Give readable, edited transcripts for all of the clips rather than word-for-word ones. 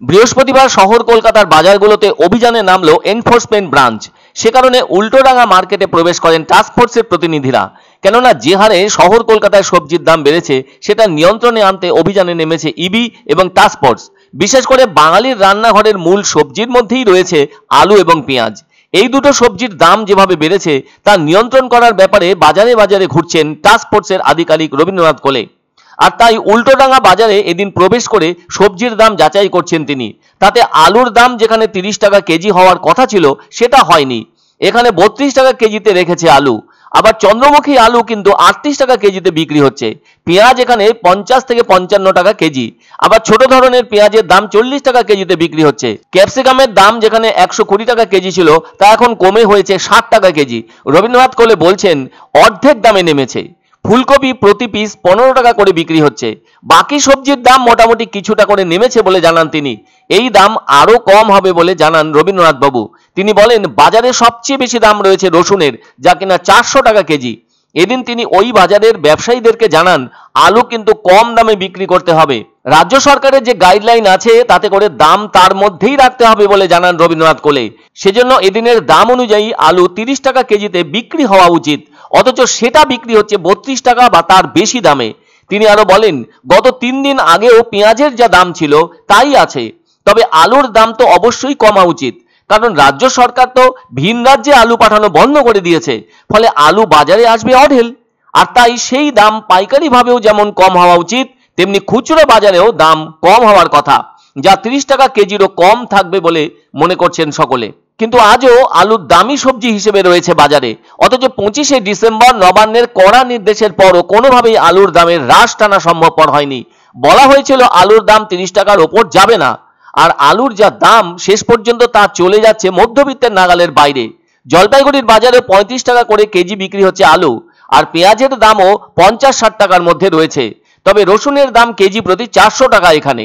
বৃহস্পতিবার শহর কলকাতার বাজারগুলোতে অভিযানে নামলো এনফোর্সমেন্ট ব্রাঞ্চ। সে কারণে উল্টোডাঙ্গা মার্কেটে প্রবেশ করেন টাস্কফোর্সের প্রতিনিধিরা। কেননা যে হারে শহর কলকাতায় সবজির দাম বেড়েছে সেটা নিয়ন্ত্রণে আনতে অভিযানে নেমেছে ইবি এবং টাস্কফোর্স। বিশেষ করে বাঙালির রান্নাঘরের মূল সবজির মধ্যেই রয়েছে আলু এবং পেঁয়াজ। এই দুটো সবজির দাম যেভাবে বেড়েছে তা নিয়ন্ত্রণ করার ব্যাপারে বাজারে বাজারে ঘুরছেন টাস্কফোর্সের আধিকারিক রবীন্দ্রনাথ কোলে। আর তাই উল্টোডাঙ্গা বাজারে এদিন প্রবেশ করে সবজির দাম যাচাই করছেন তিনি। তাতে আলুর দাম যেখানে 30 টাকা কেজি হওয়ার কথা ছিল সেটা হয়নি, এখানে 32 টাকা কেজিতে রেখেছে আলু। আবার চন্দ্রমুখী আলু কিন্তু 38 টাকা কেজিতে বিক্রি হচ্ছে। পেঁয়াজ এখানে 50 থেকে 55 টাকা কেজি। আবার ছোট ধরনের পেঁয়াজের দাম 40 টাকা কেজিতে বিক্রি হচ্ছে। ক্যাপসিকামের দাম যেখানে 120 টাকা কেজি ছিল তা এখন কমে হয়েছে 60 টাকা কেজি। রবীন্দ্রনাথ কোলে বলছেন অর্ধেক দামে নেমেছে। ফুলকপি প্রতি পিস 15 টাকা করে বিক্রি হচ্ছে। বাকি সবজির দাম মোটামুটি কিছুটা করে নেমেছে বলে জানান তিনি। এই দাম আরো কম হবে বলে জানান রবীন্দ্রনাথ বাবু। তিনি বলেন বাজারে সবচেয়ে বেশি দাম রয়েছে রসুনের, যা কিনা 400 টাকা কেজি। এদিন তিনি ওই বাজারের ব্যবসায়ীদেরকে জানান আলু কিন্তু কম দামে বিক্রি করতে হবে। রাজ্য সরকারের যে গাইডলাইন আছে তাতে করে দাম তার মধ্যেই রাখতে হবে বলে জানান রবীন্দ্রনাথ কোলে। সেজন্য এদিনের দাম অনুযায়ী আলু 30 টাকা কেজিতে বিক্রি হওয়া উচিত, অথচ সেটা বিক্রি হচ্ছে 32 টাকা বা তার বেশি দামে। তিনি আরো বলেন গত 3 দিন আগেও পেঁয়াজের যা দাম ছিল তাই আছে, তবে আলুর দাম তো অবশ্যই কমা উচিত, কারণ রাজ্য সরকার তো ভিন রাজ্যে আলু পাঠানো বন্ধ করে দিয়েছে। ফলে আলু বাজারে আসবে অঢেল, আর তাই সেই দাম পাইকারি ভাবেও যেমন কম হওয়া উচিত তেমনি খুচরো বাজারেও দাম কম হওয়ার কথা, যা 30 টাকা কেজিরও কম থাকবে বলে মনে করছেন সকলে। কিন্তু আজও আলুর দামি সবজি হিসেবে রয়েছে বাজারে, অথচ 25শে ডিসেম্বর নবান্নের কড়া নির্দেশের পরও কোনোভাবেই আলুর দামের হ্রাস টানা সম্ভবপর হয়নি। বলা হয়েছিল আলুর দাম 30 টাকার ওপর যাবে না, আর আলুর যা দাম শেষ পর্যন্ত তা চলে যাচ্ছে মধ্যবিত্তের নাগালের বাইরে। জলপাইগুড়ির বাজারে 35 টাকা করে কেজি বিক্রি হচ্ছে আলু, আর পেঁয়াজের দামও 50-60 টাকার মধ্যে রয়েছে। তবে রসুনের দাম কেজি প্রতি 400 টাকা এখানে।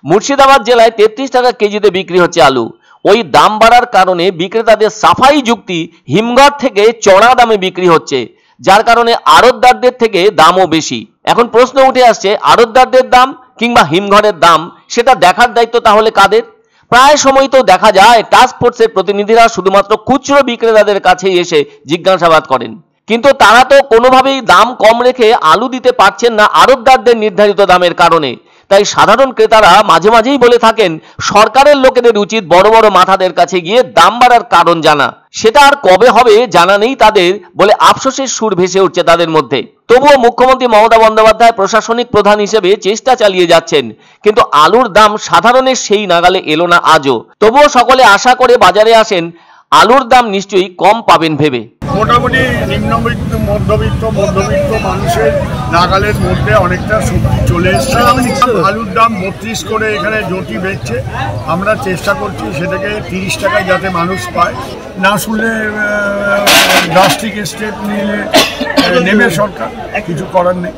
মুর্শিদাবাদ জেলায় 33 টাকা কেজিতে বিক্রি হচ্ছে আলু। ওই দাম বাড়ার কারণে বিক্রেতাদের সাফাই যুক্তি হিমঘর থেকে চড়া দামে বিক্রি হচ্ছে, যার কারণে আড়তদারদের থেকে দামও বেশি। এখন প্রশ্ন উঠে আসছে আড়তদারদের দাম কিংবা হিমঘরের দাম সেটা দেখার দায়িত্ব তাহলে কাদের? প্রায় সময় তো দেখা যায় টাস্কফোর্সের প্রতিনিধিরা শুধুমাত্র খুচরো বিক্রেতাদের কাছেই এসে জিজ্ঞাসাবাদ করেন, কিন্তু তারা তো কোনোভাবেই দাম কম রেখে আলু দিতে পারছেন না আড়তদারদের নির্ধারিত দামের কারণে। তাই সাধারণ ক্রেতারা মাঝে মাঝেই বলে থাকেন সরকারের লোকেদের উচিত বড় বড় মাথাদের কাছে গিয়ে দাম বাড়ার কারণ জানা। সেটা আর কবে হবে জানা নেই তাদের বলে আফসোসের সুর ভেসে উঠছে তাদের মধ্যে। তবুও মুখ্যমন্ত্রী মমতা বন্দ্যোপাধ্যায় প্রশাসনিক প্রধান হিসেবে চেষ্টা চালিয়ে যাচ্ছেন, কিন্তু আলুর দাম সাধারণের সেই নাগালে এলো না আজও। তবুও সকলে আশা করে বাজারে আসেন আলুর দাম নিশ্চয়ই কম পাবেন ভেবে। মোটামুটি নিম্নবিত্ত মধ্যবিত্ত মানুষের নাগালের মধ্যে অনেকটা চলে এসছে। আলুর দাম 32 করে এখানে জটি বেচছে। আমরা চেষ্টা করছি সেটাকে 30 টাকায় যাতে মানুষ পায়। না শুনলে ড্রাস্টিক স্টেপ নেবে সরকার, কিছু করার নেই।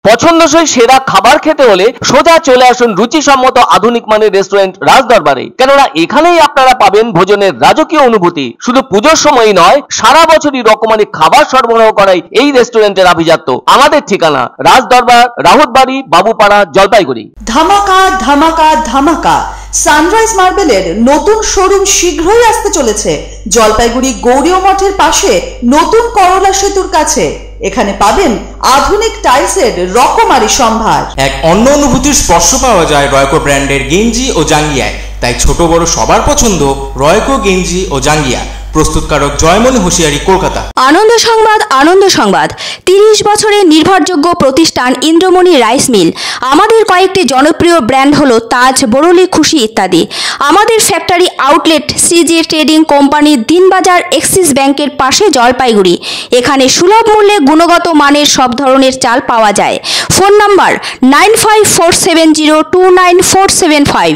পছন্দসই সেরা খাবার খেতে হলে সোজা চলে আসুন রুচিসম্মত আধুনিক মানের রেস্টুরেন্ট রাজদরবারে। কেননা এখানেই আপনারা পাবেন ভোজনের রাজকীয় অনুভূতি। শুধু পুজোর সময় নয়, সারা বছরই রকমারি খাবার সরবরাহ করাই এই রেস্টুরেন্টের আভিজাত্য। আমাদের ঠিকানা রাজদরবার, রাহুতবাড়ি, বাবুপাড়া, জলপাইগুড়ি। ধামাকা ধামাকা ধামাকা, সানরাইজ মার্বেলের নতুন শোরুম শীঘ্রই আসতে চলেছে জলপাইগুড়ি গৌরীয় মঠের পাশে নতুন করলা সেতুর কাছে। এখানে পাবেন আধুনিক টাইলসের রকমারি সম্ভার। এক অন্য অনুভূতির স্পর্শ পাওয়া যায় রয়কো ব্র্যান্ডের গেঞ্জি ও জাঙ্গিয়ায়। তাই ছোট বড় সবার পছন্দ রয়কো গেঞ্জি ও জাঙ্গিয়া। প্রস্তুতকারক জয়মনি হোশিয়ারি, কলকাতা। আনন্দ সংবাদ, আনন্দ সংবাদ। 30 বছরের নির্ভরযোগ্য প্রতিষ্ঠান ইন্দ্রমণি রাইস মিল। আমাদের কয়েকটি জনপ্রিয় ব্র্যান্ড হলো তাজ, বরলি, খুশি ইত্যাদি। আমাদের factory outlet CG trading company, Dinbazar, axis ব্যাংকের পাশে, জলপাইগুড়ি। এখানে সুলভ মূল্যে গুণগত মানের সব ধরনের চাল পাওয়া যায়। Phone number 9547029475।